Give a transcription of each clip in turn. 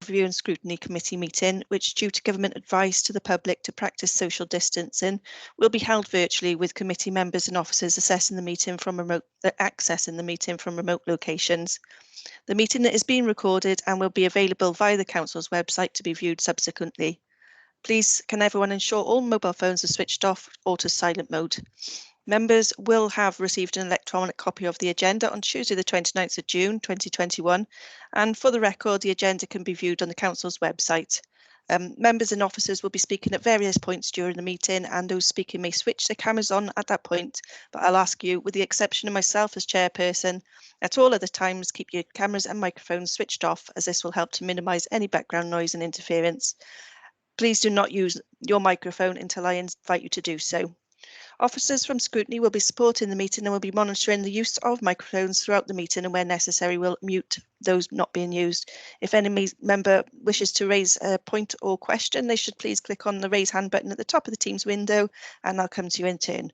Review and Scrutiny Committee meeting, which, due to government advice to the public to practice social distancing, will be held virtually, with committee members and officers accessing the meeting from remote locations. The meeting is being recorded and will be available via the Council's website to be viewed subsequently. Please, can everyone ensure all mobile phones are switched off or to silent mode? Members will have received an electronic copy of the agenda on Tuesday the 29th of June 2021, and for the record, the agenda can be viewed on the Council's website. Members and officers will be speaking at various points during the meeting, and those speaking may switch their cameras on at that point, but I'll ask you, with the exception of myself as chairperson, at all other times keep your cameras and microphones switched off, as this will help to minimise any background noise and interference. Please do not use your microphone until I invite you to do so. Officers from Scrutiny will be supporting the meeting and will be monitoring the use of microphones throughout the meeting, and where necessary will mute those not being used. If any member wishes to raise a point or question, they should please click on the raise hand button at the top of the Teams window, and I'll come to you in turn.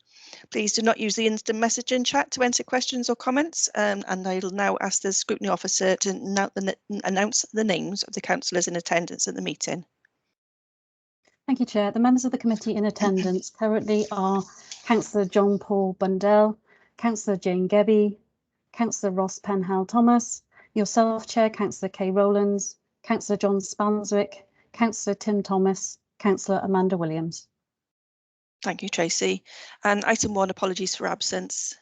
Please do not use the instant messaging chat to enter questions or comments, and I will now ask the Scrutiny officer to announce the names of the councillors in attendance at the meeting. Thank you, Chair. The members of the committee in attendance currently are Councillor John Paul Bundell, Councillor Jane Gebby, Councillor Ross Penhall-Thomas, yourself, Chair, Councillor Kay Rowlands, Councillor John Spanswick, Councillor Tim Thomas, Councillor Amanda Williams. Thank you, Tracy. And item 1, apologies for absence.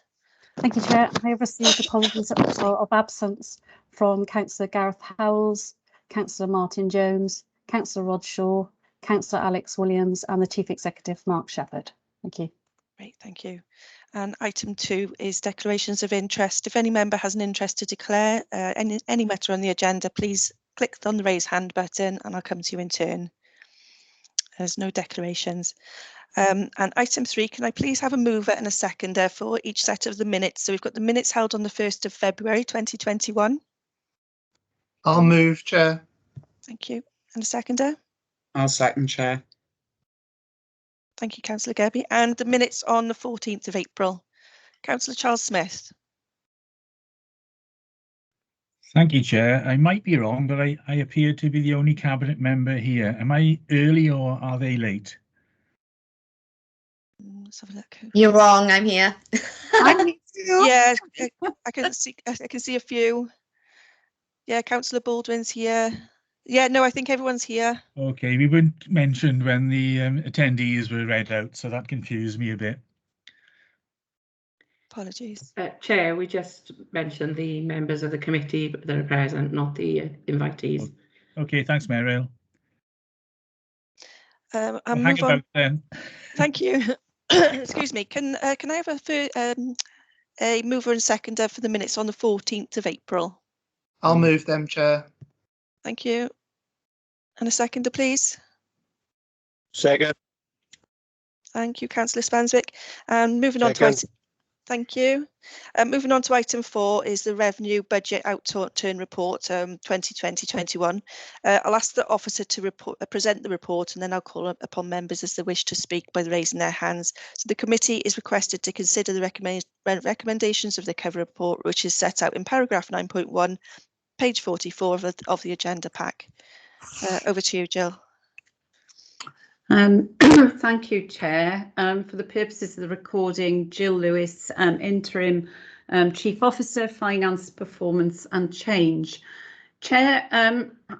Thank you, Chair. I have received apologies of absence from Councillor Gareth Howells, Councillor Martin Jones, Councillor Rod Shaw, Councillor Alex Williams, and the Chief Executive, Mark Shepherd. Thank you. Great, thank you. And item 2 is declarations of interest. If any member has an interest to declare any matter on the agenda, please click on the raise hand button and I'll come to you in turn. There's no declarations. And item 3, can I please have a mover and a seconder for each set of the minutes? So we've got the minutes held on the 1st of February 2021. I'll move, Chair. Thank you. And a seconder? I'll second, Chair. Thank you, Councillor Gebby. And the minutes on the 14th of April. Councillor Charles Smith. Thank you, Chair. I might be wrong, but I appear to be the only cabinet member here. Am I early or are they late? Let's have a look. You're wrong. I'm here. Yeah, I can see a few. Yeah, Councillor Baldwin's here. Yeah, no, I think everyone's here. Okay, we weren't mentioned when the attendees were read out, so that confused me a bit. Apologies. Chair, we just mentioned the members of the committee that are present, not the invitees. Okay, thanks, Meryl. I'll hang move on. about then. Thank you. Excuse me. Can I have a mover and seconder for the minutes on the 14th of April? I'll move them, Chair. Thank you. And a seconder, please. Second. Thank you, Councillor Spanswick. And moving on to item. Thank you. Moving on to item 4 is the Revenue Budget Outturn Report 2020-21. I'll ask the officer to present the report, and then I'll call upon members as they wish to speak by raising their hands. So the committee is requested to consider the recommendations of the cover report, which is set out in paragraph 9.1, page 44 of the agenda pack. Over to you, Jill. Thank you, Chair. For the purposes of the recording, Jill Lewis, Interim Chief Officer, Finance, Performance and Change. Chair,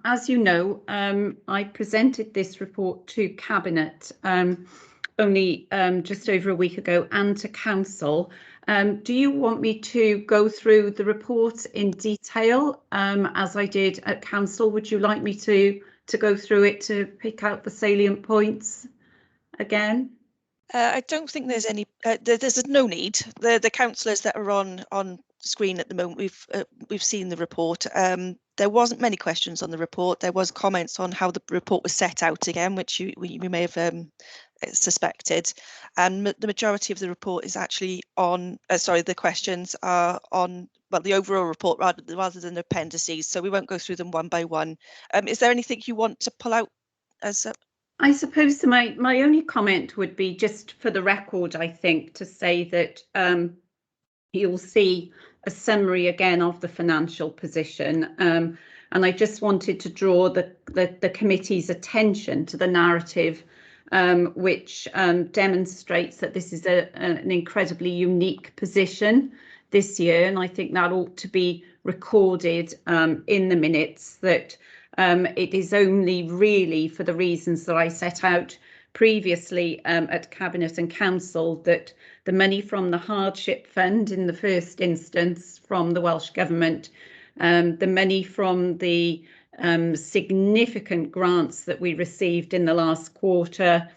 as you know, I presented this report to Cabinet only just over a week ago and to Council. Do you want me to go through the report in detail as I did at Council? Would you like me to go through it to pick out the salient points again? I don't think there's any. There's no need. The councillors that are on screen at the moment, we've seen the report. There wasn't many questions on the report. There was comments on how the report was set out again, which you may have suspected. And the majority of the report is actually on. The questions are on. Well, the overall report rather than the appendices. So we won't go through them one by one. Is there anything you want to pull out as? I suppose my only comment would be, just for the record, I think, to say that you'll see a summary again of the financial position, and I just wanted to draw the committee's attention to the narrative which demonstrates that this is an incredibly unique position this year, and I think that ought to be recorded in the minutes, that it is only really for the reasons that I set out previously at Cabinet and Council, that the money from the hardship fund in the first instance from the Welsh Government, the money from the significant grants that we received in the last quarter,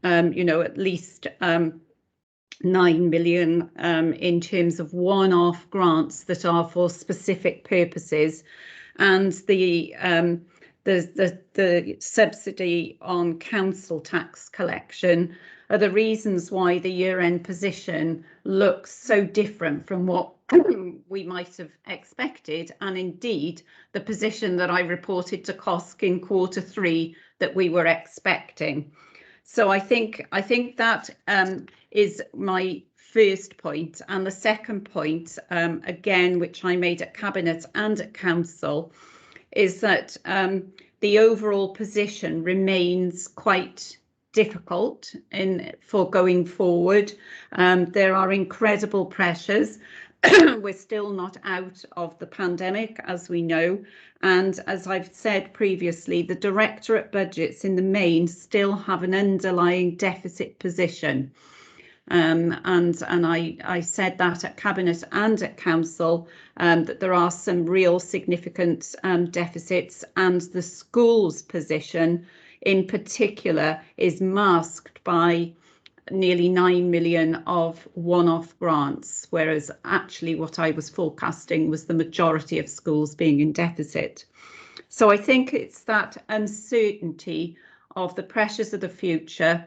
at least 9 million in terms of one-off grants that are for specific purposes, and the subsidy on council tax collection are the reasons why the year-end position looks so different from what we might have expected, and indeed the position that I reported to COSC in Q3 that we were expecting. So I think that is my first point. And the second point, again, which I made at Cabinet and at Council, is that the overall position remains quite difficult for going forward. There are incredible pressures. We're still not out of the pandemic, as we know. And as I've said previously, the Directorate budgets in the main still have an underlying deficit position. And I said that at Cabinet and at Council, that there are some real significant deficits, and the schools position in particular is masked by nearly 9 million of one-off grants, whereas actually what I was forecasting was the majority of schools being in deficit. So I think it's that uncertainty of the pressures of the future,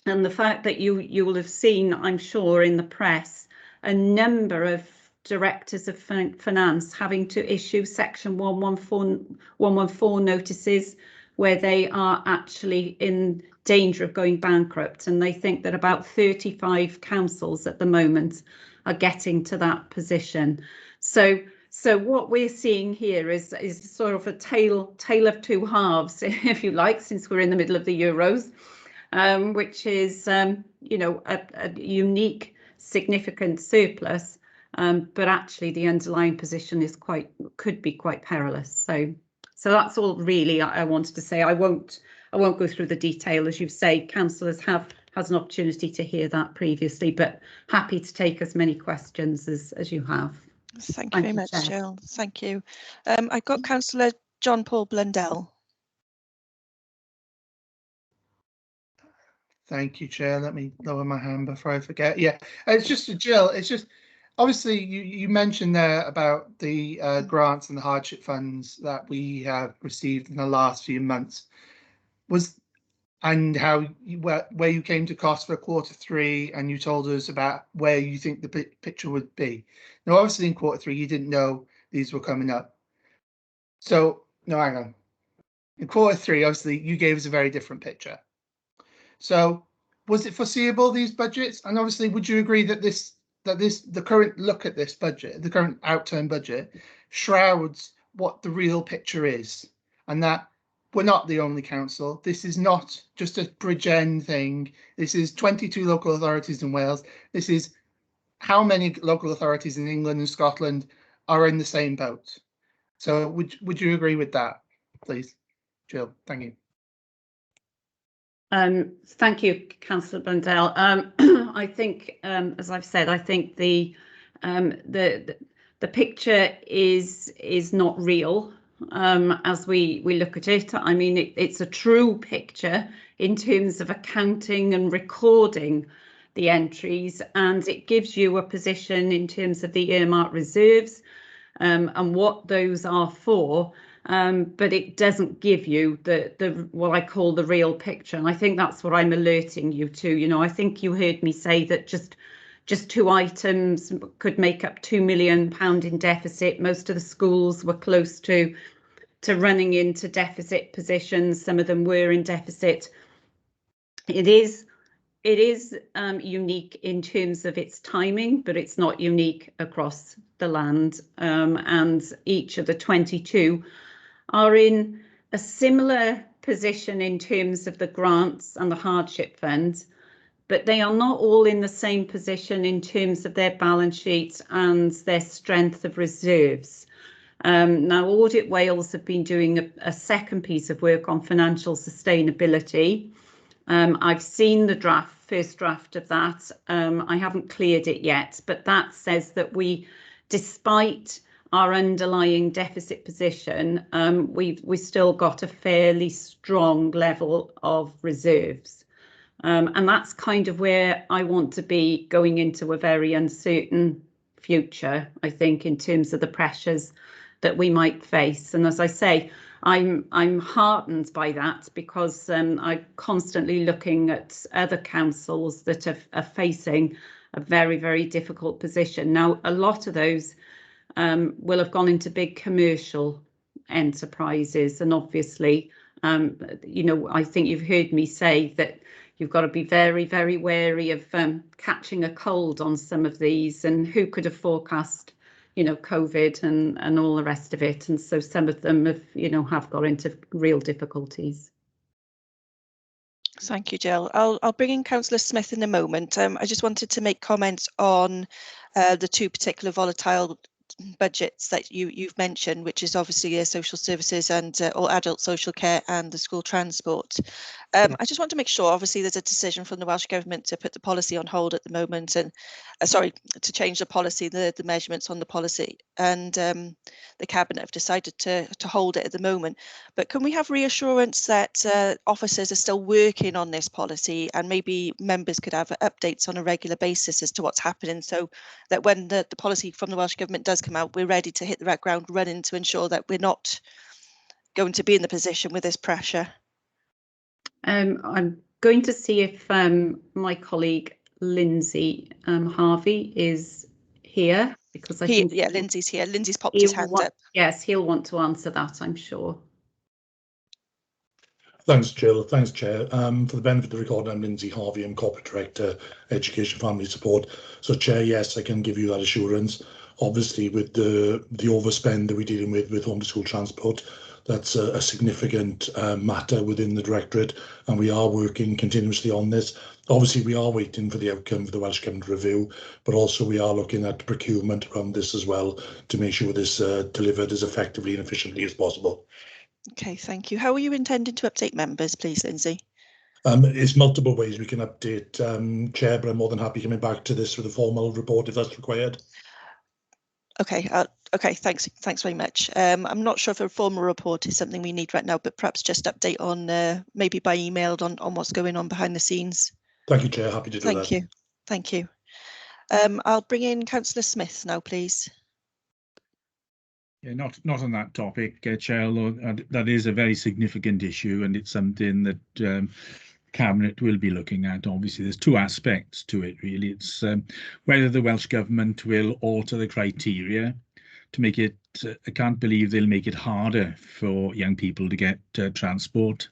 and the fact that you will have seen, I'm sure, in the press, a number of directors of finance having to issue Section 114 notices where they are actually in danger of going bankrupt, and they think that about 35 councils at the moment are getting to that position. So what we're seeing here is sort of a tale of two halves, if you like, since we're in the middle of the Euros, which is a unique, significant surplus, but actually the underlying position is could be quite perilous. So that's all really I wanted to say. I won't go through the detail, as you say. Councillors has an opportunity to hear that previously, but happy to take as many questions as you have. Thank you very much, Jill. Thank you. I've got Councillor John Paul Blundell. Thank you, Chair. Let me lower my hand before I forget. Yeah, it's just Jill. It's just obviously you mentioned there about the grants and the hardship funds that we have received in the last few months. And how where you came to cost for Q3, and you told us about where you think the picture would be. Now, obviously in Q3 you didn't know these were coming up. So no, hang on. In Q3, obviously you gave us a very different picture. So was it foreseeable, these budgets? And obviously, would you agree that the current look at this budget, the current outturn budget, shrouds what the real picture is, and that we're not the only council. This is not just a Bridgend thing. This is 22 local authorities in Wales. This is how many local authorities in England and Scotland are in the same boat. So would you agree with that, please, Jill? Thank you. Thank you, Councillor Blundell. I think, as I've said, I think the picture is not real as we look at it. I mean, it's a true picture in terms of accounting and recording the entries, and it gives you a position in terms of the earmarked reserves and what those are for. But it doesn't give you the what I call the real picture, and I think that's what I'm alerting you to. You know, I think you heard me say that just two items could make up £2 million in deficit. Most of the schools were close to running into deficit positions. Some of them were in deficit. It is it is unique in terms of its timing, but it's not unique across the land. And each of the 22 are in a similar position in terms of the grants and the hardship funds, but they are not all in the same position in terms of their balance sheets and their strength of reserves. Now, Audit Wales have been doing a second piece of work on financial sustainability. I've seen the first draft of that. I haven't cleared it yet, but that says that despite our underlying deficit position, we've still got a fairly strong level of reserves. And that's kind of where I want to be going into a very uncertain future, I think, in terms of the pressures that we might face. And as I say, I'm heartened by that, because I'm constantly looking at other councils that are facing a very, very difficult position. Now, a lot of those will have gone into big commercial enterprises, and obviously, you know, I think you've heard me say that you've got to be very, very wary of catching a cold on some of these, and who could have forecast, you know, COVID and all the rest of it. And so some of them have, you know, have got into real difficulties. Thank you, Jill. I'll bring in Councillor Smith in a moment. I just wanted to make comments on the two particular volatile budgets that you've mentioned, which is obviously social services and or adult social care and the school transport. I just want to make sure, obviously there's a decision from the Welsh Government to put the policy on hold at the moment, and sorry, to change the policy, the measurements on the policy, and the Cabinet have decided to hold it at the moment. But can we have reassurance that officers are still working on this policy, and maybe members could have updates on a regular basis as to what's happening, so that when the policy from the Welsh Government does come out, we're ready to hit the ground running to ensure that we're not going to be in the position with this pressure? I'm going to see if my colleague Lindsay Harvey is here, because I think Lindsay's here. Lindsay's popped his hand up. Yes, he'll want to answer that, I'm sure. Thanks, Jill. Thanks, Chair. For the benefit of the record, I'm Lindsay Harvey. I'm Corporate Director, Education Family Support. So, Chair, yes, I can give you that assurance. Obviously, with the overspend that we're dealing with home to school transport, that's a significant matter within the Directorate, and we are working continuously on this. Obviously, we are waiting for the outcome of the Welsh Government review, but also we are looking at procurement around this as well to make sure this delivered as effectively and efficiently as possible. Okay, thank you. How are you intending to update members, please, Lindsay? It's multiple ways we can update, Chair, but I'm more than happy coming back to this with a formal report if that's required. Okay, okay, thanks very much. I'm not sure if a formal report is something we need right now, but perhaps just update on maybe by email on what's going on behind the scenes. Thank you, Chair. Happy to do that. Thank you. Thank you. I'll bring in Councillor Smith now, please. Yeah, not on that topic, Chair, although that is a very significant issue, and it's something that Cabinet will be looking at. Obviously, there's two aspects to it, really. It's whether the Welsh Government will alter the criteria to make it, I can't believe they'll make it harder for young people to get transport.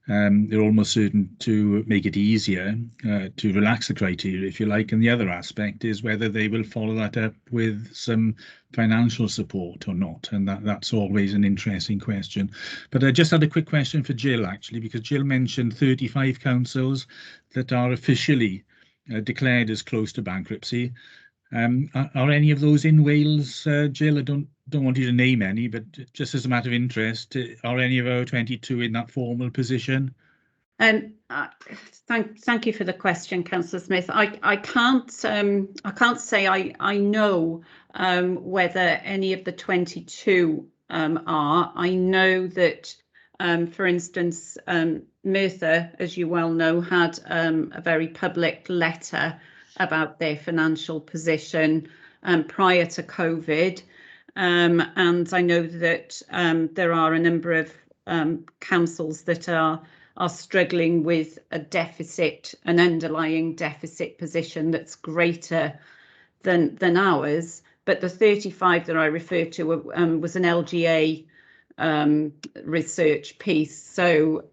They're almost certain to make it easier, to relax the criteria, if you like. And the other aspect is whether they will follow that up with some financial support or not. And that's always an interesting question. But I just had a quick question for Jill, actually, because Jill mentioned 35 councils that are officially declared as close to bankruptcy. Are any of those in Wales, Jill? I don't want you to name any, but just as a matter of interest, are any of our 22 in that formal position? Thank you for the question, Councillor Smith. I can't say I know whether any of the 22 are. I know that, for instance, Merthyr, as you well know, had a very public letter about their financial position prior to COVID. And I know that there are a number of councils that are struggling with a deficit, an underlying deficit position that's greater than ours. But the 35 that I referred to was an LGA research piece. So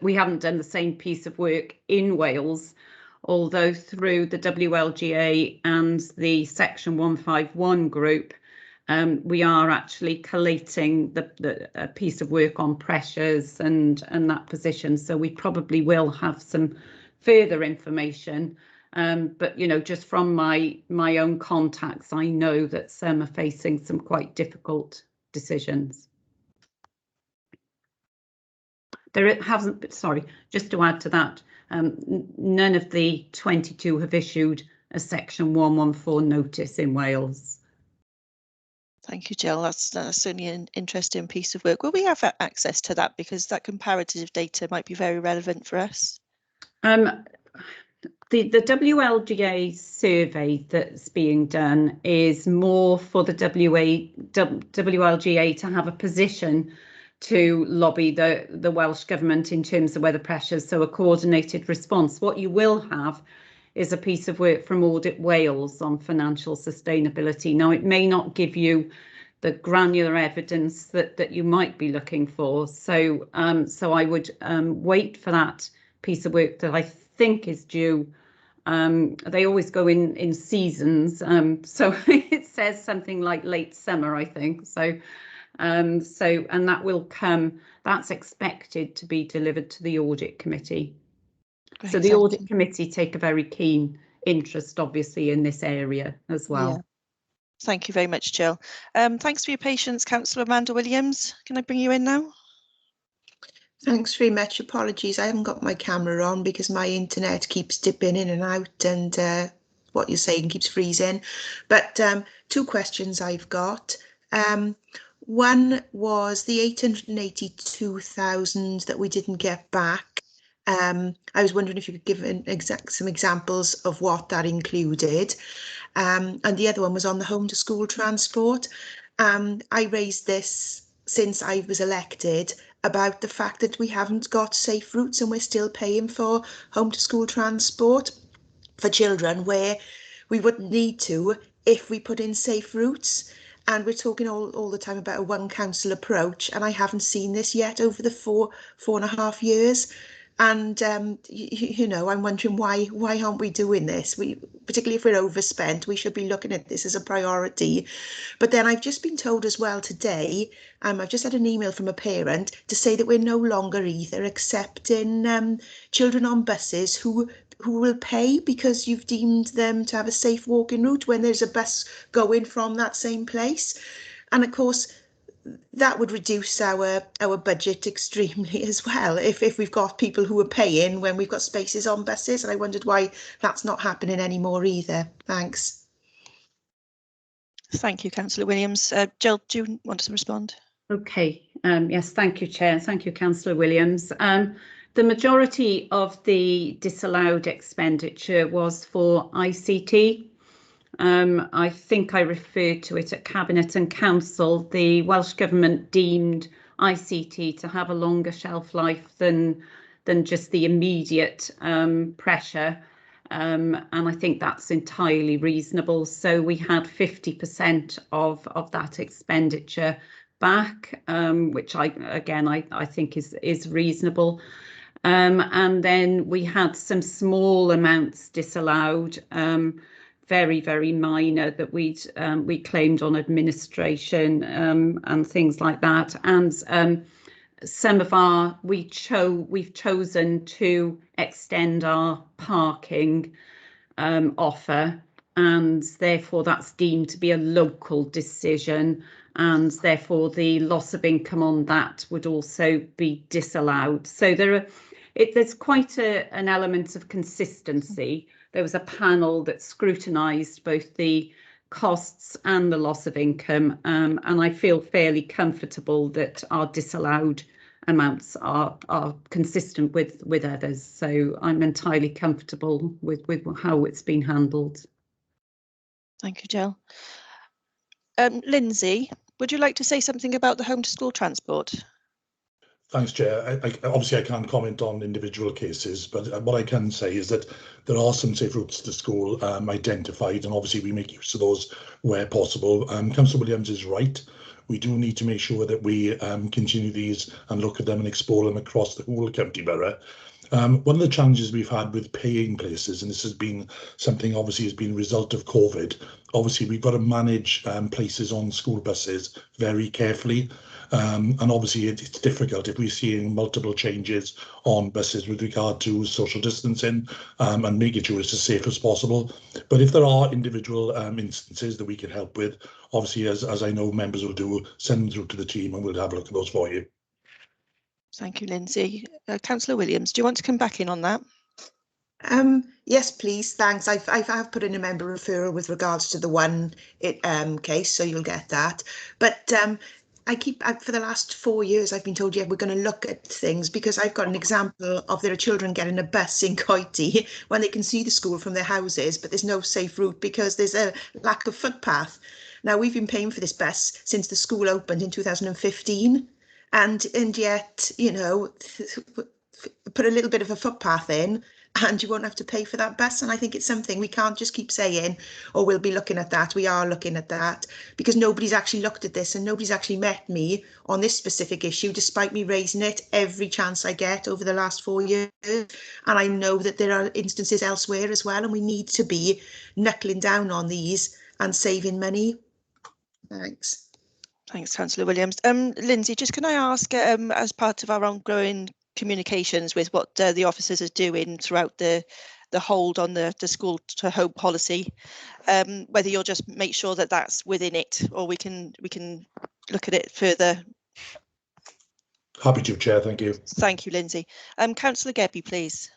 we haven't done the same piece of work in Wales, although through the WLGA and the Section 151 group, we are actually collating a piece of work on pressures and that position. So we probably will have some further information. But, you know, just from my own contacts, I know that some are facing some quite difficult decisions. There hasn't, sorry, just to add to that, none of the 22 have issued a Section 114 notice in Wales. Thank you, Jill. That's certainly an interesting piece of work. Will we have access to that? Because that comparative data might be very relevant for us. The WLGA survey that's being done is more for the WLGA to have a position to lobby the Welsh Government in terms of weather pressures, so a coordinated response. What you will have is a piece of work from Audit Wales on financial sustainability. Now, it may not give you the granular evidence that you might be looking for. So I would wait for that piece of work that I think is due. They always go in seasons. So it says something like late summer, I think. So and that will come, that's expected to be delivered to the Audit Committee. Great, so the Audit Committee take a very keen interest, obviously, in this area as well. Yeah. Thank you very much, Jill. Thanks for your patience, Councillor Amanda Williams. Can I bring you in now? Thanks very much. Apologies, I haven't got my camera on because my internet keeps dipping in and out, and what you're saying keeps freezing. But 2 questions I've got. One was the 882,000 that we didn't get back. I was wondering if you could give some examples of what that included. And the other one was on the home to school transport. I raised this since I was elected about the fact that we haven't got safe routes and we're still paying for home to school transport for children where we wouldn't need to if we put in safe routes. And we're talking all the time about a one council approach, and I haven't seen this yet over the 4.5 years. And you know, I'm wondering why aren't we doing this? Particularly if we're overspent, we should be looking at this as a priority. But then I've just been told as well today, I've just had an email from a parent to say that we're no longer either accepting children on buses who will pay because you've deemed them to have a safe walking route when there's a bus going from that same place. And of course, that would reduce our budget extremely as well if we've got people who are paying when we've got spaces on buses. And I wondered why that's not happening anymore either. Thanks. Thank you, Councillor Williams. Jill, do you want to respond? Okay. Yes, thank you, Chair. Thank you, Councillor Williams. The majority of the disallowed expenditure was for ICT. I think I referred to it at Cabinet and Council. The Welsh Government deemed ICT to have a longer shelf life than just the immediate pressure. And I think that's entirely reasonable. So we had 50% of that expenditure back, which I think is reasonable. And then we had some small amounts disallowed, very, very minor, that we claimed on administration and things like that. And some of we've chosen to extend our parking offer, and therefore that's deemed to be a local decision, and therefore the loss of income on that would also be disallowed. So there's quite an element of consistency. There was a panel that scrutinised both the costs and the loss of income, and I feel fairly comfortable that our disallowed amounts are consistent with others. So I'm entirely comfortable with how it's been handled. Thank you, Jill. Lindsay, would you like to say something about the home to school transport? Thanks, Chair. Obviously, I can't comment on individual cases, but what I can say is that there are some safe routes to school identified, and obviously we make use of those where possible. Councillor Williams is right. we do need to make sure that we continue these and look at them and explore them across the whole county borough. One of the challenges we've had with paying places, and this has been something obviously has been a result of COVID, obviously we've got to manage places on school buses very carefully. And obviously it's difficult if we're seeing multiple changes on buses with regard to social distancing and making sure it's as safe as possible. But if there are individual instances that we can help with, obviously, as I know members will do, send them through to the team and we'll have a look at those for you. Thank you, Lindsay. Councillor Williams, do you want to come back in on that? Yes, please. Thanks. I've put in a member referral with regards to the one case, so you'll get that. But for the last 4 years, I've been told, yeah, we're going to look at things, because I've got an example of there are children getting a bus in Coity when they can see the school from their houses, but there's no safe route because there's a lack of footpath. Now, we've been paying for this bus since the school opened in 2015. And yet, you know, put a little bit of a footpath in and you won't have to pay for that bus. And I think it's something we can't just keep saying, oh, we'll be looking at that. We are looking at that, because nobody's actually looked at this and nobody's actually met me on this specific issue, despite me raising it every chance I get over the last 4 years. And I know that there are instances elsewhere as well, and we need to be knuckling down on these and saving money. Thanks. Thanks, Councillor Williams. Lindsay, just can I ask, as part of our ongoing communications with what the officers are doing throughout the hold on the school to home policy, whether you'll just make sure that that's within it, or we can look at it further. Happy to, Chair. Thank you. Thank you, Lindsay. Councillor Gebbie, please.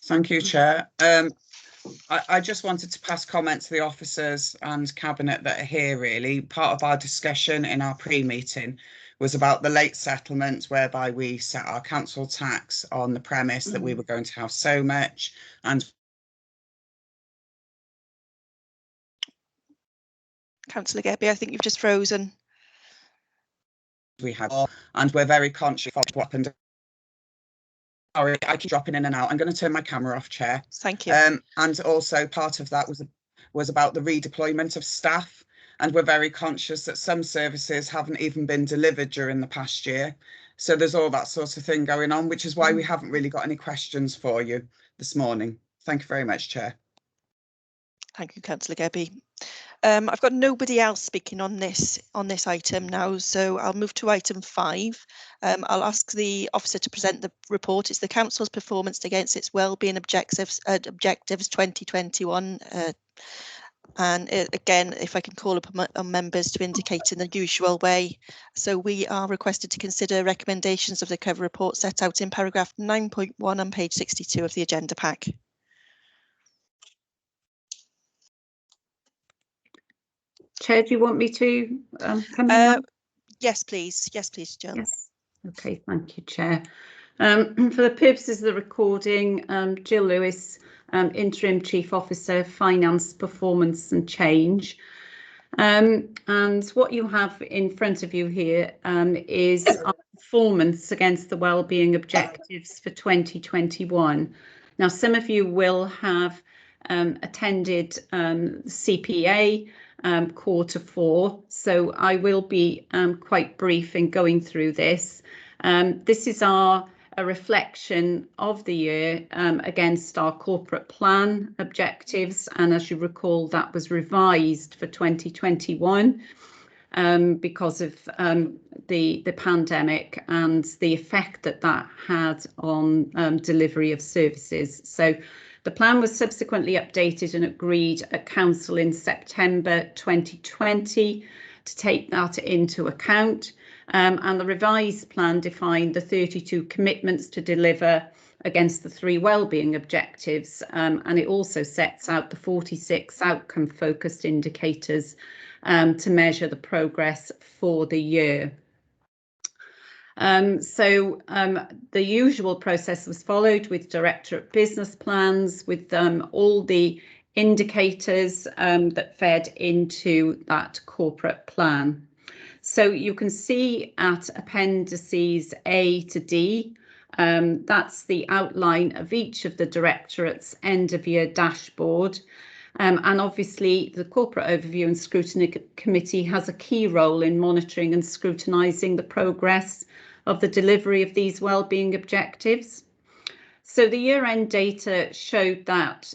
Thank you, Chair. I just wanted to pass comment to the officers and Cabinet that are here, really. Part of our discussion in our pre-meeting was about the late settlement, whereby we set our council tax on the premise that we were going to have so much, and Councillor Gebbie, I think you've just frozen. We have, and we're very conscious of what happened. Sorry, I keep dropping in and out. I'm going to turn my camera off, Chair. Thank you. And also part of that was about the redeployment of staff. And we're very conscious that some services haven't even been delivered during the past year. So there's all that sort of thing going on, which is why we haven't really got any questions for you this morning. Thank you very much, Chair. Thank you, Councillor Gebbie. I've got nobody else speaking on this item now, so I'll move to item 5. I'll ask the officer to present the report. It's the council's performance against its wellbeing objectives 2021. And again, if I can call upon members to indicate in the usual way. So we are requested to consider recommendations of the cover report set out in paragraph 9.1 on page 62 of the agenda pack. Chair, do you want me to come in? Yes, please. Yes, please, Jill. Yes. Okay, thank you, Chair. For the purposes of the recording, Jill Lewis, Interim Chief Officer, Finance, Performance and Change. And what you have in front of you here is our performance against the wellbeing objectives for 2021. Now, some of you will have attended CPA Q4, so I will be quite brief in going through this. This is a reflection of the year against our corporate plan objectives, and as you recall, that was revised for 2021 because of the pandemic and the effect that had on delivery of services. So the plan was subsequently updated and agreed at Council in September 2020 to take that into account. And the revised plan defined the 32 commitments to deliver against the 3 wellbeing objectives, and it also sets out the 46 outcome-focused indicators to measure the progress for the year. The usual process was followed with Directorate business plans with all the indicators that fed into that corporate plan. So you can see at appendices A to D, that's the outline of each of the Directorate's end of year dashboard. And obviously the Corporate Overview and Scrutiny Committee has a key role in monitoring and scrutinising the progress of the delivery of these wellbeing objectives. So the year-end data showed that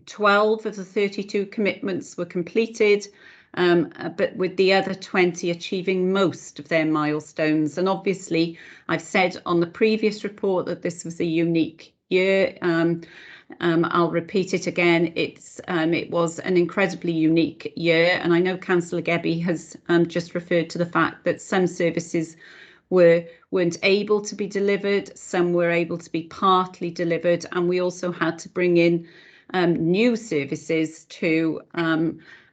12 of the 32 commitments were completed, but with the other 20 achieving most of their milestones. And obviously, I've said on the previous report that this was a unique year. I'll repeat it again. It was an incredibly unique year, and I know Councillor Gebbie has just referred to the fact that some services weren't able to be delivered, some were able to be partly delivered, and we also had to bring in new services to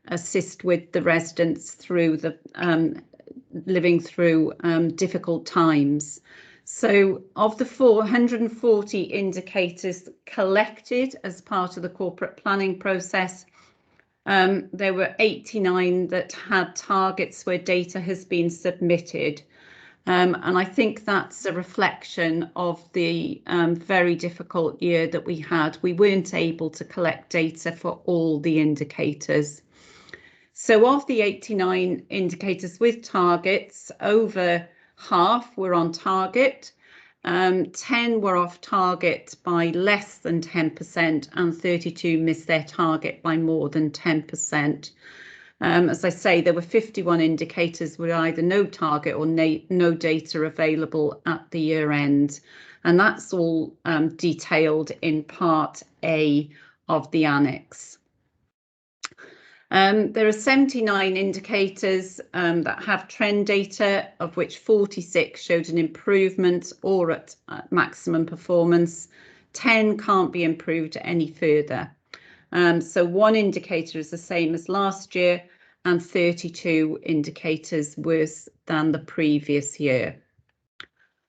assist with the residents through the living through difficult times. So of the 440 indicators collected as part of the corporate planning process, there were 89 that had targets where data has been submitted. And I think that's a reflection of the very difficult year that we had. We weren't able to collect data for all the indicators. So of the 89 indicators with targets, over half were on target, 10 were off target by less than 10%, and 32 missed their target by more than 10%. As I say, there were 51 indicators with either no target or no data available at the year end. And that's all detailed in Part A of the annex. There are 79 indicators that have trend data, of which 46 showed an improvement or at maximum performance. 10 can't be improved any further. So one indicator is the same as last year, and 32 indicators worse than the previous year.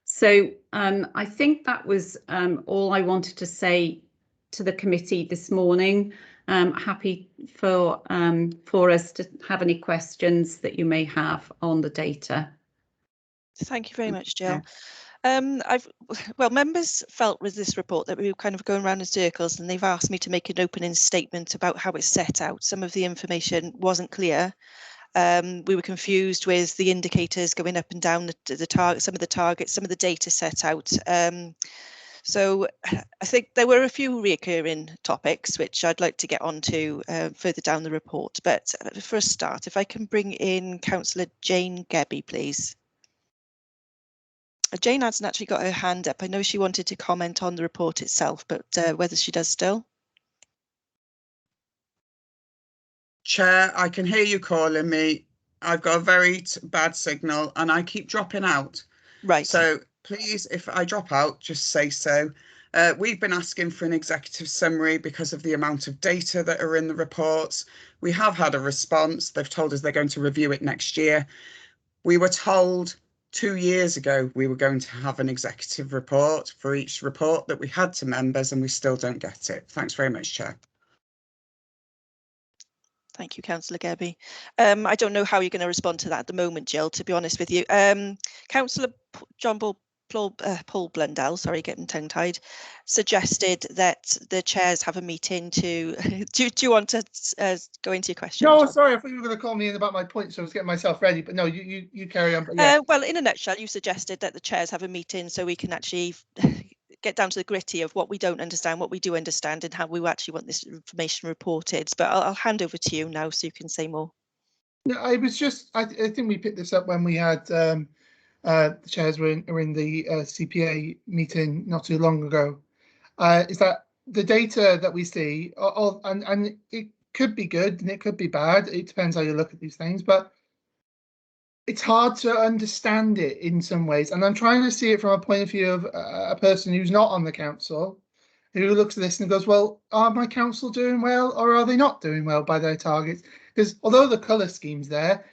So I think that was all I wanted to say to the committee this morning. Happy for us to have any questions that you may have on the data. Thank you very much, Jill. Well, members felt with this report that we were kind of going around in circles, and they've asked me to make an opening statement about how it's set out. Some of the information wasn't clear. We were confused with the indicators going up and down the target, some of the targets, some of the data set out. So I think there were a few recurring topics which I'd like to get onto further down the report. But for a start, if I can bring in Councillor Jane Gebbie, please. Jane hasn't actually got her hand up. I know she wanted to comment on the report itself, but whether she does still. Chair, I can hear you calling me. I've got a very bad signal and I keep dropping out. Right. So please, if I drop out, just say so. We've been asking for an executive summary because of the amount of data that are in the reports. We have had a response. They've told us they're going to review it next year. We were told 2 years ago we were going to have an executive report for each report that we had to members, and we still don't get it. Thanks very much, Chair. Thank you, Councillor Gebbie. I don't know how you're going to respond to that at the moment, Jill, to be honest with you. Councillor John Paul Blundell, sorry, getting tongue-tied, suggested that the chairs have a meeting to... do you want to go into your question? No, John? sorry, I thought you were going to call me in about my point, so I was getting myself ready. But no, you carry on. But yeah. Well, in a nutshell, you suggested that the chairs have a meeting so we can actually get down to the gritty of what we don't understand, what we do understand, and how we actually want this information reported. But I'll hand over to you now so you can say more. Yeah, I was just, I think we picked this up when we had the chairs were in the CPA meeting not too long ago. Is that the data that we see, and it could be good and it could be bad. It depends how you look at these things, but it's hard to understand it in some ways. And I'm trying to see it from a point of view of a person who's not on the council, who looks at this and goes, well, are my council doing well or are they not doing well by their targets? Because although the colour scheme's there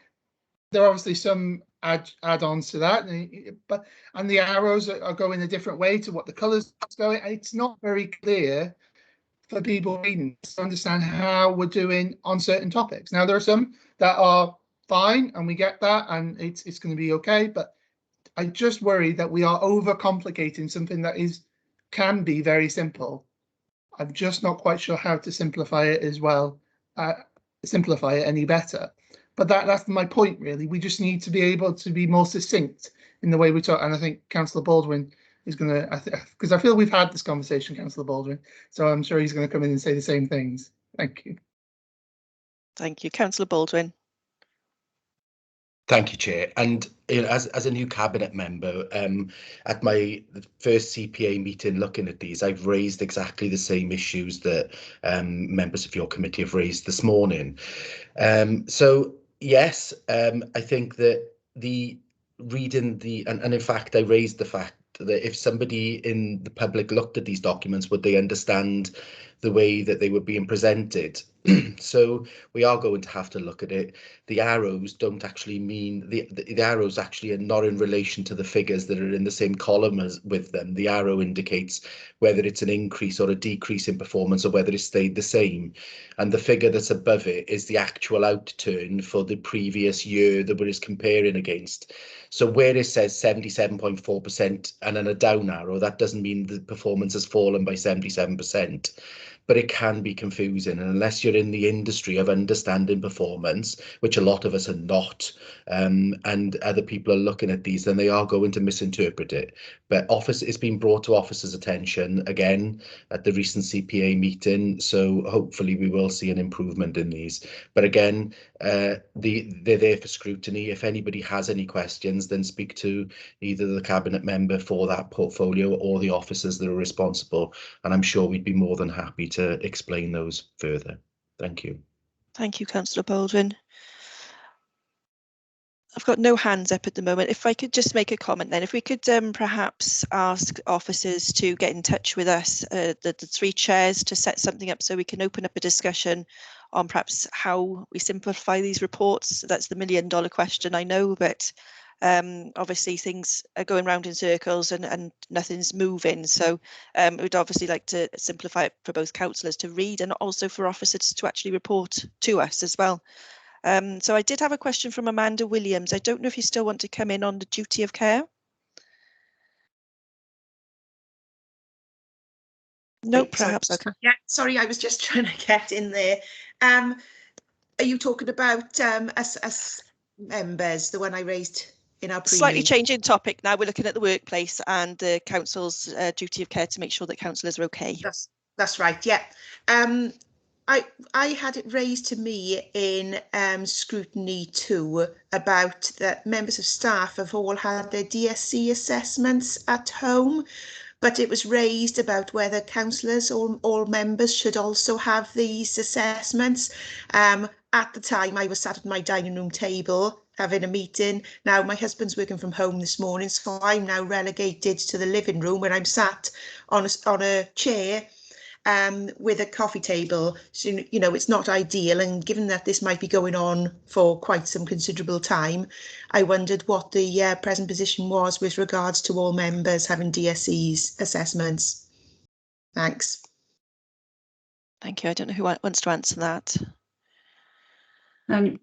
are obviously some add-ons to that, and the arrows are going a different way to what the colours are going. It's not very clear for people reading to understand how we're doing on certain topics. Now, there are some that are fine, and we get that, and it's going to be okay. But I just worry that we are overcomplicating something that can be very simple. I'm just not quite sure how to simplify it as well, simplify it any better. But that's my point, really. We just need to be able to be more succinct in the way we talk. And I think Councillor Baldwin is going to, because I feel we've had this conversation, Councillor Baldwin, so I'm sure he's going to come in and say the same things. Thank you. Thank you. Councillor Baldwin. Thank you, Chair. And as a new cabinet member, at my first CPA meeting looking at these, I've raised exactly the same issues that members of your committee have raised this morning. So yes, I think that and in fact, I raised the fact that if somebody in the public looked at these documents, would they understand the way that they were being presented? So we are going to have to look at it. The arrows don't actually mean the arrows actually are not in relation to the figures that are in the same column as with them. The arrow indicates whether it's an increase or a decrease in performance, or whether it stayed the same. And the figure that's above it is the actual outturn for the previous year that we're comparing against. So where it says 77.4% and then a down arrow, that doesn't mean the performance has fallen by 77%. But it can be confusing, and unless you're in the industry of understanding performance, which a lot of us are not, and other people are looking at these, then they are going to misinterpret it. But it's been brought to officers' attention again at the recent CPA meeting, so hopefully we will see an improvement in these. But again, they're there for scrutiny. If anybody has any questions, then speak to either the cabinet member for that portfolio or the officers that are responsible, and I'm sure we'd be more than happy to explain those further. Thank you. Thank you, Councillor Baldwin. I've got no hands up at the moment. If I could just make a comment then, if we could perhaps ask officers to get in touch with us, the three chairs, to set something up so we can open up a discussion on perhaps how we simplify these reports. That's the million-dollar question, I know, but obviously things are going round in circles and nothing's moving. So we'd obviously like to simplify it for both councillors to read and also for officers to actually report to us as well. So I did have a question from Amanda Williams. I don't know if you still want to come in on the duty of care. No, perhaps. Okay. Yeah, sorry, I was just trying to get in there. Are you talking about us members, the one I raised in our Slightly changing topic now. We're looking at the workplace and the council's duty of care to make sure that councillors are okay. That's right. Yeah. I had it raised to me in Scrutiny 2 about that members of staff have all had their DSC assessments at home, but it was raised about whether councillors or all members should also have these assessments. At the time, I was sat at my dining room table having a meeting. Now my husband's working from home this morning, so I'm now relegated to the living room where I'm sat on a chair with a coffee table. So, you know, it's not ideal, and given that this might be going on for quite some considerable time, I wondered what the present position was with regards to all members having DSE's assessments. Thanks. Thank you. I don't know who wants to answer that.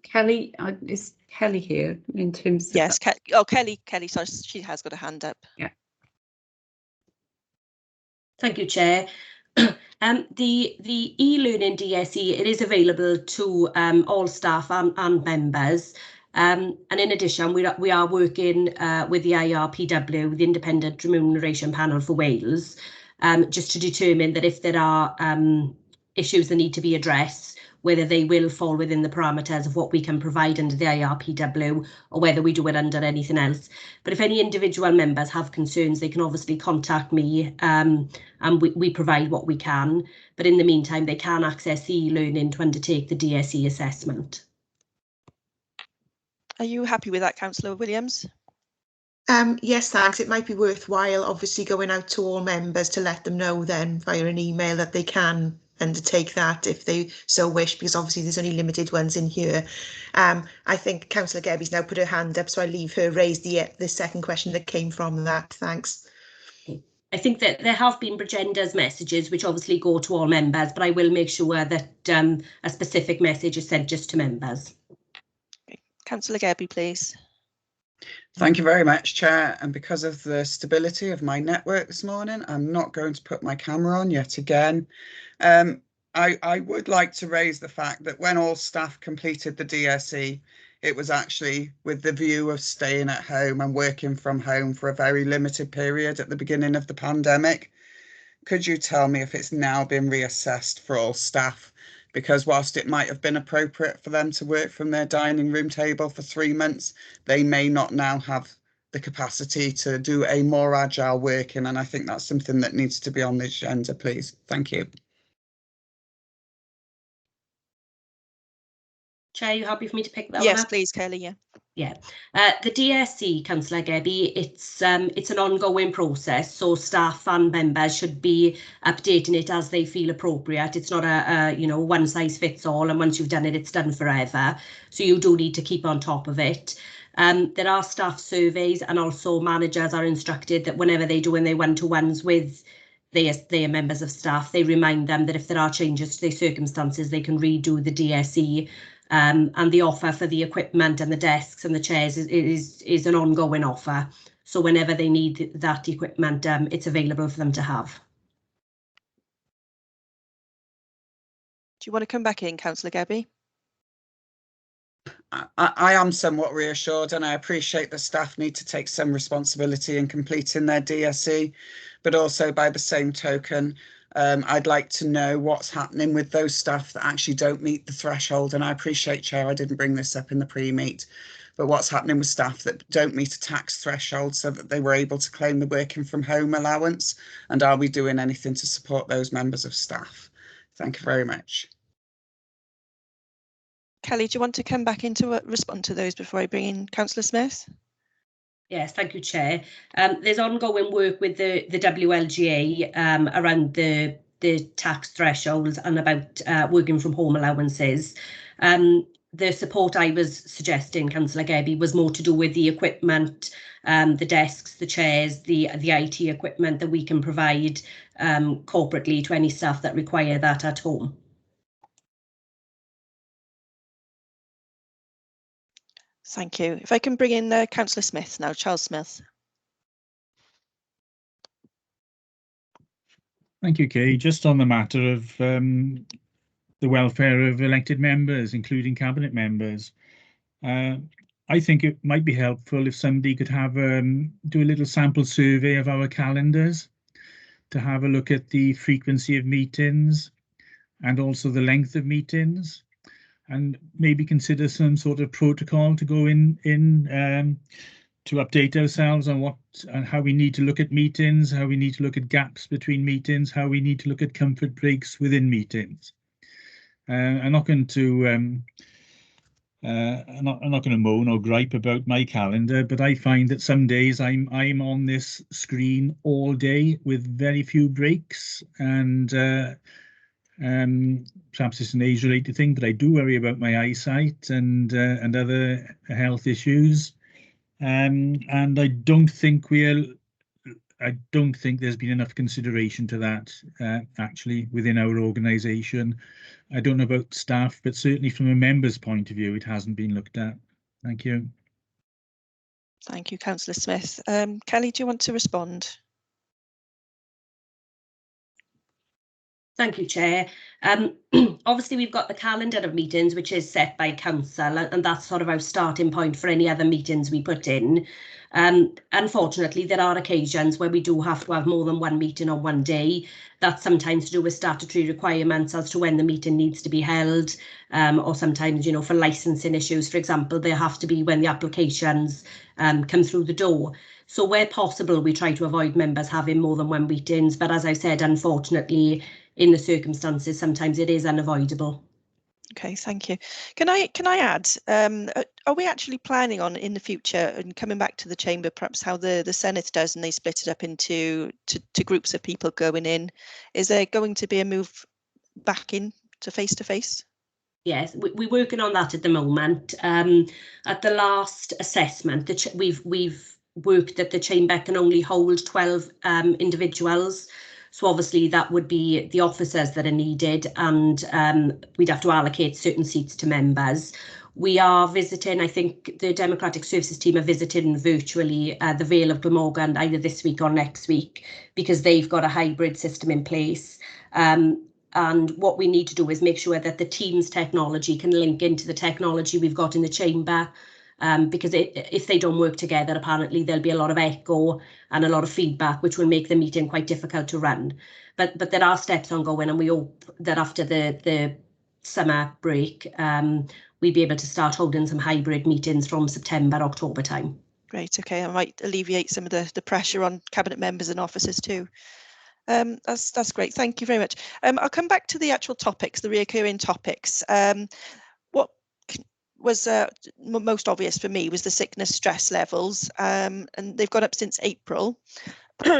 Kelly, is Kelly here in terms of... Yes, Kelly, sorry, she has got a hand up. Yeah. Thank you, Chair. The e-learning DSE, it is available to all staff and members. And in addition, we are working with the IRPW, the Independent Remuneration Panel for Wales, just to determine that if there are issues that need to be addressed, whether they will fall within the parameters of what we can provide under the IRPW or whether we do it under anything else. But if any individual members have concerns, they can obviously contact me and we provide what we can. But in the meantime, they can access e-learning to undertake the DSE assessment. Are you happy with that, Councillor Williams? Yes, thanks. It might be worthwhile, obviously, going out to all members to let them know then via an email that they can undertake that if they so wish, because obviously there's only limited ones in here. I think Councillor Gebby's now put her hand up, so I leave her raise the second question that came from that. Thanks. I think that there have been Bragenda's messages which obviously go to all members, but I will make sure that a specific message is sent just to members. Okay. Councillor Gebby, please. Thank you very much, Chair. And because of the stability of my network this morning, I'm not going to put my camera on yet again. I would like to raise the fact that when all staff completed the DSE, it was actually with the view of staying at home and working from home for a very limited period at the beginning of the pandemic. Could you tell me if it's now been reassessed for all staff? Because whilst it might have been appropriate for them to work from their dining room table for 3 months, they may not now have the capacity to do a more agile working. And I think that's something that needs to be on the agenda, please. Thank you. Chair, you happy for me to pick that one Yes, up? please, Kelly. Yeah. Yeah, the DSE, Councillor Gebby, it's an ongoing process, so staff and members should be updating it as they feel appropriate. It's not a one size fits all, and once you've done it, it's done forever. So you do need to keep on top of it. There are staff surveys, and also managers are instructed that whenever they do their one-to-ones with their members of staff, they remind them that if there are changes to their circumstances, they can redo the DSE. And the offer for the equipment and the desks and the chairs is an ongoing offer. So whenever they need that equipment, it's available for them to have. Do you want to come back in, Councillor Gebby? I am somewhat reassured, and I appreciate that staff need to take some responsibility in completing their DSE, but also by the same token, I'd like to know what's happening with those staff that actually don't meet the threshold. And I appreciate, Chair, I didn't bring this up in the pre-meet, but what's happening with staff that don't meet a tax threshold so that they were able to claim the working from home allowance? And are we doing anything to support those members of staff? Thank you very much. Kelly, do you want to come back in to respond to those before I bring in Councillor Smith? Yes, thank you, Chair. There's ongoing work with the WLGA around the tax thresholds and about working from home allowances. The support I was suggesting, Councillor Gebby, was more to do with the equipment, the desks, the chairs, the IT equipment that we can provide corporately to any staff that require that at home. Thank you. If I can bring in Councillor Smith now, Charles Smith. Thank you, Kay. Just on the matter of the welfare of elected members, including cabinet members, I think it might be helpful if somebody could have do a little sample survey of our calendars to have a look at the frequency of meetings and also the length of meetings, and maybe consider some sort of protocol to go in to update ourselves on what and how we need to look at meetings, how we need to look at gaps between meetings, how we need to look at comfort breaks within meetings. I'm not going to I'm not going to moan or gripe about my calendar, but I find that some days I'm on this screen all day with very few breaks, and perhaps it's an age-related thing, but I do worry about my eyesight and other health issues, and I don't think there's been enough consideration to that actually within our organisation. I don't know about staff, but certainly from a member's point of view, it hasn't been looked at. Thank you. Thank you, Councillor Smith. Kelly, do you want to respond? Thank you, Chair. Obviously, we've got the calendar of meetings, which is set by council, and that's sort of our starting point for any other meetings we put in. Unfortunately, there are occasions where we do have to have more than one meeting on one day. That's sometimes to do with statutory requirements as to when the meeting needs to be held, or sometimes, for licensing issues, for example, they have to be when the applications come through the door. So where possible, we try to avoid members having more than one meetings. But as I said, unfortunately, in the circumstances, sometimes it is unavoidable. Okay, thank you. Can I add, are we actually planning on in the future, and coming back to the chamber, perhaps how the Senate does, and they split it up into groups of people going in? Is there going to be a move back in to face-to-face? Yes, we're working on that at the moment. At the last assessment, we've worked that the chamber can only hold 12 individuals. So obviously that would be the officers that are needed, and we'd have to allocate certain seats to members. We are visiting, I think the Democratic Services team are visiting virtually the Vale of Glamorgan either this week or next week, because they've got a hybrid system in place. And what we need to do is make sure that the Teams technology can link into the technology we've got in the chamber. Because if they don't work together, apparently there'll be a lot of echo and a lot of feedback, which will make the meeting quite difficult to run. But there are steps ongoing, and we hope that after the summer break, we'll be able to start holding some hybrid meetings from September, October time. Great, okay, I might alleviate some of the pressure on cabinet members and officers too. That's great, thank you very much. I'll come back to the actual topics, the reoccurring topics. What was most obvious for me was the sickness stress levels, and they've gone up since April.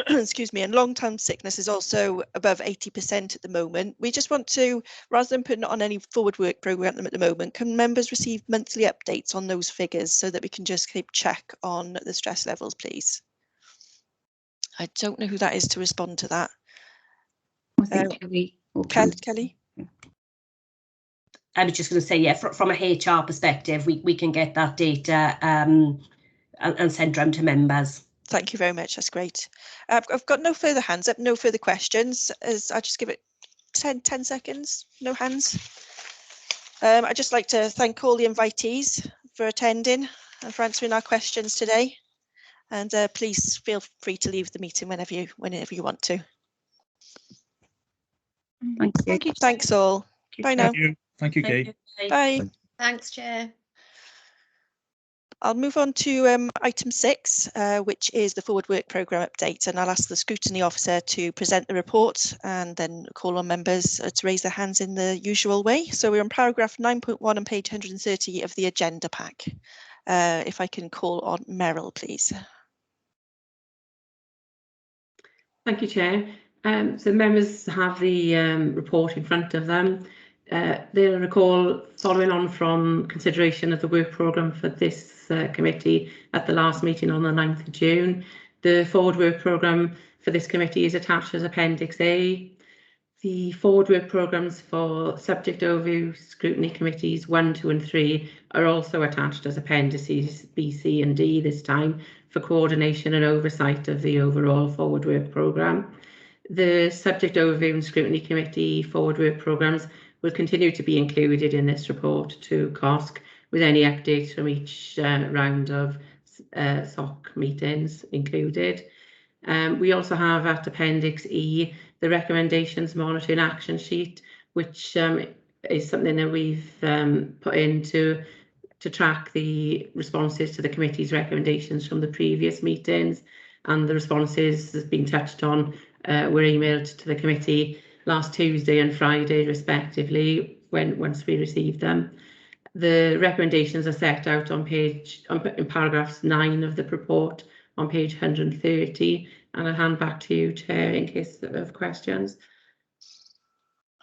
Excuse me, and long-term sickness is also above 80% at the moment. We just want to, rather than putting it on any forward work programme at the moment, can members receive monthly updates on those figures so that we can just keep check on the stress levels, please? I don't know who that is to respond to that. I think Kelly. Kelly? I was just going to say, yeah, from a HR perspective, we can get that data and send around to members. Thank you very much, that's great. I've got no further hands up, no further questions. I'll just give it 10 seconds, no hands. I'd just like to thank all the invitees for attending and for answering our questions today. And please feel free to leave the meeting whenever you want to. Thank you. Thanks all. Bye now. Thank you, Kate. Bye. Thanks, Chair. I'll move on to item 6, which is the forward work programme update, and I'll ask the scrutiny officer to present the report and then call on members to raise their hands in the usual way. So we're on paragraph 9.1 on page 130 of the agenda pack. If I can call on Meryl, please. Thank you, Chair. So members have the report in front of them. They'll recall, following on from consideration of the work programme for this committee at the last meeting on the 9th of June, the forward work programme for this committee is attached as Appendix A. The forward work programmes for subject overview scrutiny committees 1, 2 and 3 are also attached as appendices B, C and D this time for coordination and oversight of the overall forward work programme. The subject overview and scrutiny committee forward work programmes will continue to be included in this report to COSC, with any updates from each round of SOC meetings included. We also have at Appendix E the recommendations monitoring action sheet, which is something that we've put in to track the responses to the committee's recommendations from the previous meetings, and the responses that's been touched on were emailed to the committee last Tuesday and Friday respectively once we received them. The recommendations are set out on in paragraphs 9 of the report on page 130, and I'll hand back to you, Chair, in case of questions.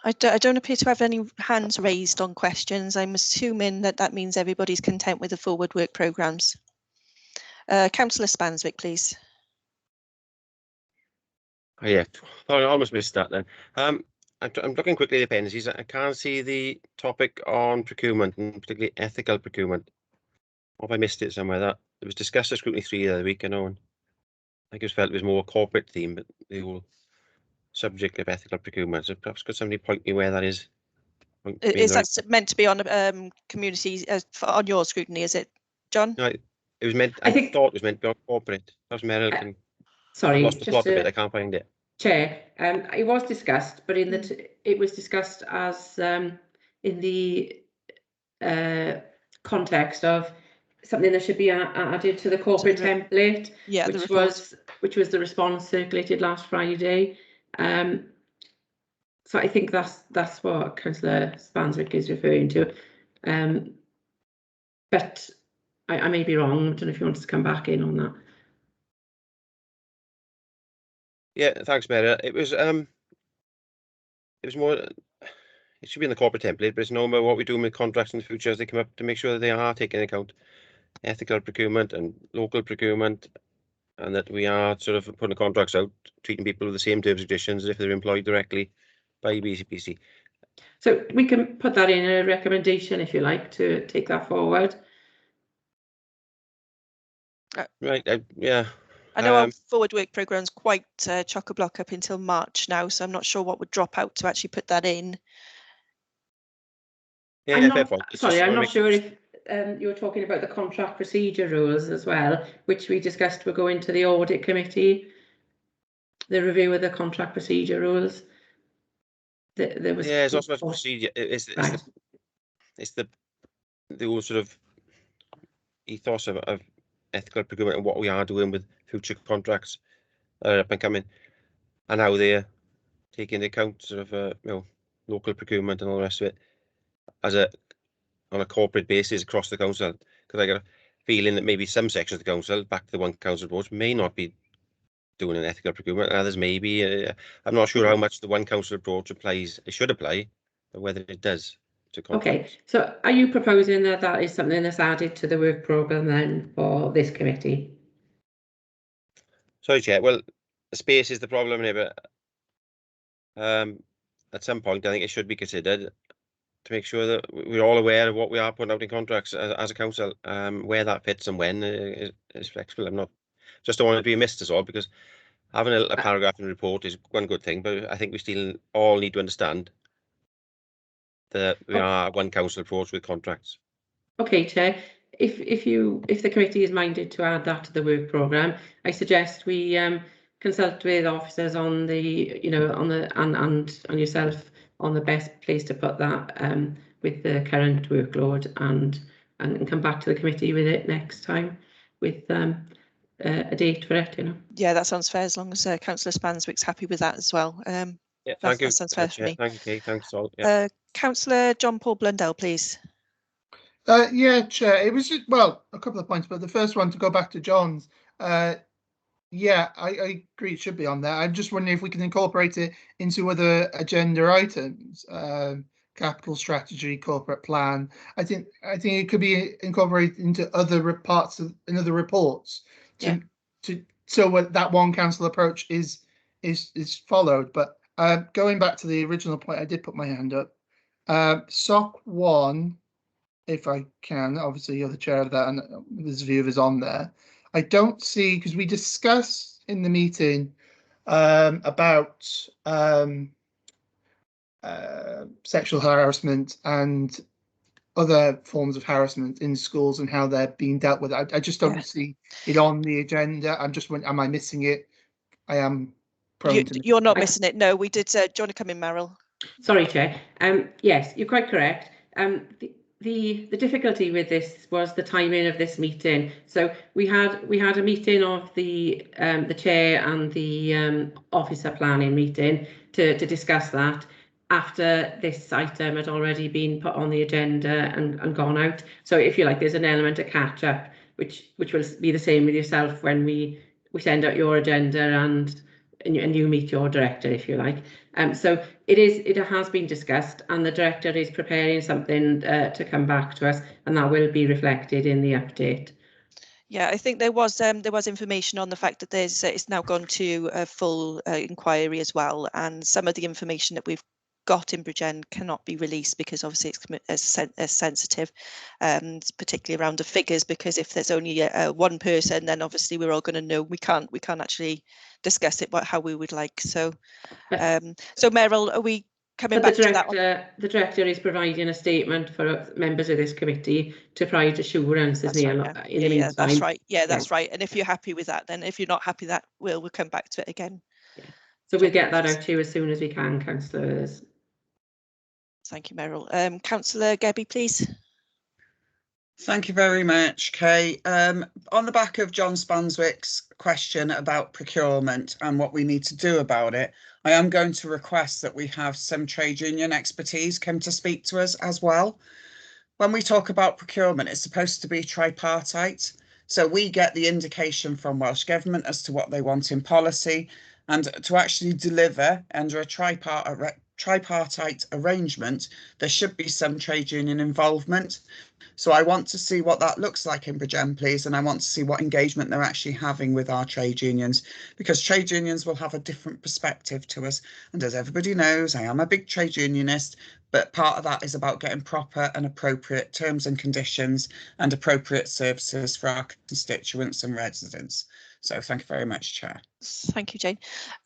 I don't appear to have any hands raised on questions. I'm assuming that means everybody's content with the forward work programmes. Councillor Spanswick, please. Oh, yeah, I almost missed that then. I'm looking quickly at the appendices. I can't see the topic on procurement, and particularly ethical procurement. Or have I missed it somewhere? That it was discussed at Scrutiny 3 the other week, I know. And I think it was felt it was more a corporate theme, but the whole subject of ethical procurement. So perhaps could somebody point me where that is? Is that meant to be on community on your scrutiny? Is it, John? No, it was meant. I thought it was meant to be on corporate. Perhaps Meryl can. Sorry, I've lost the plot a bit. I can't find it. Chair, it was discussed, but in it was discussed as in the context of something that should be added to the corporate template, yeah, which was the response circulated last Friday. So I think that's what Councillor Spanswick is referring to, but I may be wrong. I don't know if you want to come back in on that. Yeah, thanks, Mary. It was more. It should be in the corporate template, but it's no more what we do with contracts in the future as they come up to make sure that they are taking into account ethical procurement and local procurement, and that we are sort of putting the contracts out, treating people with the same terms and conditions as if they're employed directly by BCPC. So we can put that in a recommendation if you like to take that forward. Right, yeah. I know our forward work programme's quite chock-a-block up until March now, so I'm not sure what would drop out to actually put that in. Yeah, I'm fair not, point. sorry, I'm not sure if you were talking about the contract procedure rules as well, which we discussed were going to the audit committee, the review of the contract procedure rules. There was it's not so much procedure. It's the whole sort of ethos of ethical procurement and what we are doing with future contracts up and coming, and how they're taking into account sort of you know, local procurement and all the rest of it as on a corporate basis across the council. Because I got a feeling that maybe some sections of the council, back to the one council approach, may not be doing an ethical procurement, and others maybe. I'm not sure how much the one council approach applies. It should apply, but whether it does to contracts. Okay, so are you proposing that that is something that's added to the work programme then for this committee? Sorry, Chair. Well, the space is the problem here, but at some point, I think it should be considered to make sure that we're all aware of what we are putting out in contracts as a council, where that fits and when is flexible. I'm not just don't want it to be missed as all, because having a paragraph in the report is one good thing, but I think we still all need to understand that we are one council approach with contracts. Okay, Chair. If the committee is minded to add that to the work programme, I suggest we consult with officers on the, you know, on the and yourself on the best place to put that with the current workload, and come back to the committee with it next time with a date for it, you know. Yeah, that sounds fair, as long as Councillor Spanswick's happy with that as well. Yeah, thank you. That sounds fair for me. Thank you, Kate. Thanks, all. Yeah. Councillor John Paul Blundell, please. Yeah, Chair. It was just, well, a couple of points, but the first one, to go back to John's. Yeah, I agree it should be on there. I'm just wondering if we can incorporate it into other agenda items, capital strategy, corporate plan. I think it could be incorporated into other parts of another reports so that one council approach is followed. But going back to the original point, I did put my hand up. SOC 1, if I can, obviously you're the chair of that and there's viewers on there. I don't see, because we discussed in the meeting about sexual harassment and other forms of harassment in schools and how they're being dealt with. I just don't see it on the agenda. I'm just wondering, am I missing it? I am prone to. You're not missing it. No, we did. Do you want to come in, Meryl? Sorry, Chair. Yes, you're quite correct. The difficulty with this was the timing of this meeting. So we had a meeting of the chair and the officer planning meeting to discuss that after this item had already been put on the agenda and gone out. So if you like, there's an element of catch up, which will be the same with yourself when we send out your agenda and you meet your director, if you like. So it has been discussed, and the director is preparing something to come back to us, and that will be reflected in the update. Yeah, I think there was information on the fact that it's now gone to a full inquiry as well, and some of the information that we've got in Bridgen cannot be released because obviously it's as sensitive, particularly around the figures, because if there's only one person, then obviously we're all going to know we can't actually discuss it how we would like. So so Meryl, are we coming back to that? The director is providing a statement for members of this committee to provide assurances in the meantime. That's right. Yeah, that's right. And if you're happy with that, then if you're not happy, that we'll come back to it again. Yeah. So we'll get that out to you as soon as we can, councillors. Thank you, Meryl. Councillor Gebby, please. Thank you very much, Kay. On the back of John Spanswick's question about procurement and what we need to do about it, I am going to request that we have some trade union expertise come to speak to us as well. When we talk about procurement, it's supposed to be tripartite. So we get the indication from Welsh Government as to what they want in policy, and to actually deliver under a tripartite tripartite arrangement, there should be some trade union involvement. So I want to see what that looks like in Bridgend, please, and I want to see what engagement they're actually having with our trade unions, because trade unions will have a different perspective to us. And as everybody knows, I am a big trade unionist, but part of that is about getting proper and appropriate terms and conditions and appropriate services for our constituents and residents. So thank you very much, Chair. Thank you, Jane.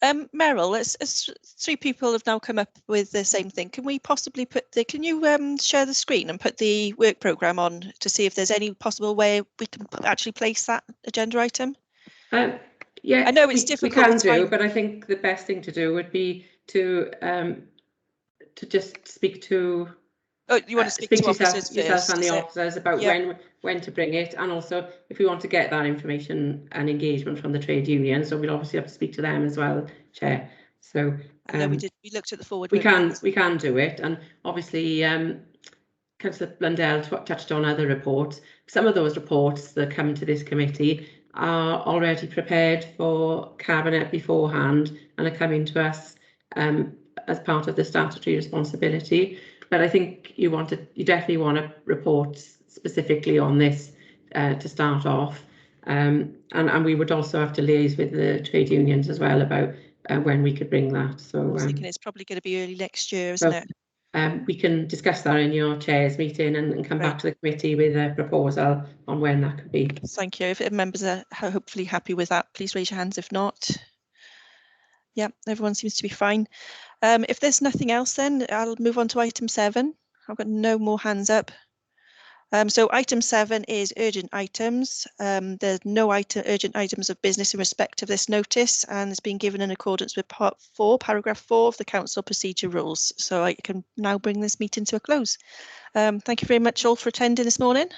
Meryl, as three people have now come up with the same thing, can we possibly put the, can you share the screen and put the work programme on to see if there's any possible way we can actually place that agenda item? Yeah, I know it's difficult. We can do, but I think the best thing to do would be to just speak to. Oh, you want to speak to officers yourself first, and the officers about yeah, when to bring it, and also if we want to get that information and engagement from the trade union, so we'll obviously have to speak to them as well, Chair. So I know we looked at the forward. We can do it, and obviously Councillor Blundell touched on other reports. Some of those reports that come to this committee are already prepared for Cabinet beforehand and are coming to us as part of the statutory responsibility. But I think you definitely want to report specifically on this to start off, and we would also have to liaise with the trade unions as well about when we could bring that. So I was thinking it's probably going to be early next year, isn't it? We can discuss that in your chairs meeting and come back to the committee with a proposal on when that could be. Thank you. If members are hopefully happy with that, please raise your hands. If not, yeah, everyone seems to be fine. If there's nothing else, then I'll move on to item 7. I've got no more hands up. So item 7 is urgent items. There's no urgent items of business in respect of this notice, and it's been given in accordance with part 4, paragraph 4 of the council procedure rules. So I can now bring this meeting to a close. Thank you very much all for attending this morning.